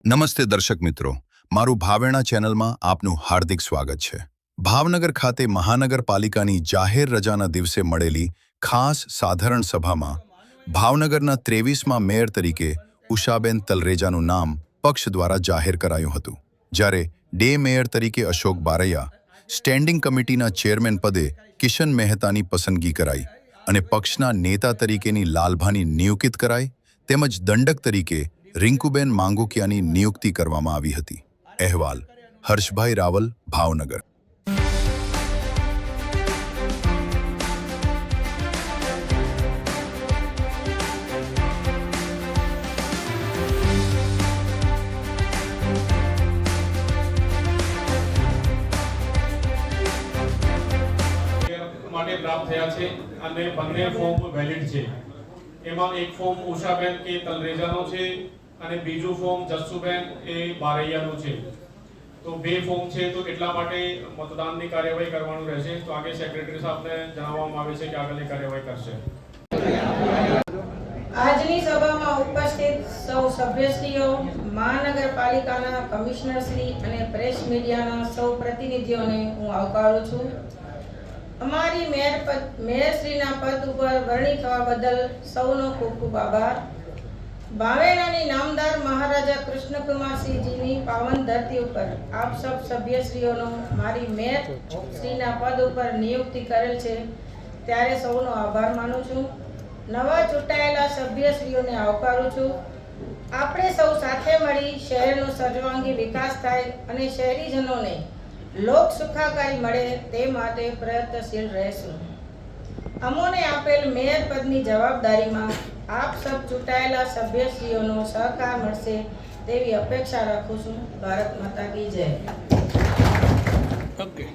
નમસ્તે દર્શક મિત્રો, મારું ભાવેણા ચેનલમાં આપનું હાર્દિક સ્વાગત છે. ભાવનગર ખાતે મહાનગરપાલિકાની જાહેર રજાના દિવસે મળેલી ખાસ સાધારણ સભામાં ભાવનગરના 23મા મેયર તરીકે ઉષાબેન તલરેજાનું નામ પક્ષ દ્વારા જાહેર કરાયું હતું. જ્યારે ડે મેયર તરીકે અશોક બારૈયા, સ્ટેન્ડિંગ કમિટીના ચેરમેન પદે કિશન મહેતાની પસંદગી કરાઈ અને પક્ષના નેતા તરીકેની લાલભાની નિયુક્તિ કરાઈ તેમજ દંડક તરીકે રિંકુબેન માંગુકિયાની નિયુક્તિ કરવામાં આવી હતી. અહેવાલ હર્ષભાઈ રાવલ, ભાવનગર. માટે પ્રાપ્ત થયા છે અને બંને ફોર્મ વેલિડ છે. એમાં એક ફોર્મ ઉષાબેન કે તલરેજાનો છે અને બીજું ફોર્મ જસ્સુબેન એ બારૈયાનું છે. તો બે ફોર્મ છે, તો એટલા માટે મતદાનની કાર્યવાહી કરવાનું રહેશે. તો આગે સેક્રેટરી સાહેબને જણાવવામાં આવે છે કે આગળની કાર્યવાહી કરશે. આજની સભામાં ઉપસ્થિત સૌ સભ્યશ્રીઓ, મહાનગરપાલિકાના કમિશનરશ્રી અને પ્રેસ મીડિયાના સૌ પ્રતિનિધિઓને હું આવકારું છું. અમારી મેયરશ્રીના પદ ઉપર વરણી થવા બદલ સૌનો ખૂબ ખૂબ આભાર. ભાવેણાની નામદાર મહારાજા કૃષ્ણકુમારસિંહજીની પાવન ધરતી ઉપર આપ સબ સભ્યશ્રીઓનો મારી મેયરશ્રીના પદ ઉપર નિયુક્તિ કરેલ છે ત્યારે સૌનો આભાર માનું છું. નવા ચૂંટાયેલા સભ્યશ્રીઓને આવકારું છું. આપણે સૌ સાથે મળી શહેરનો સર્વાંગી વિકાસ થાય અને શહેરીજનોને લોક સુખાકારી મળે તે માટે પ્રયત્નશીલ રહેશું. અમોને આપેલ મેયર પદની જવાબદારીમાં આપ સબ ચૂંટાયેલા સભ્યશ્રીઓનો સહકાર મળશે તેવી અપેક્ષા રાખું છું. ભારત માતા કી જય. ઓકે.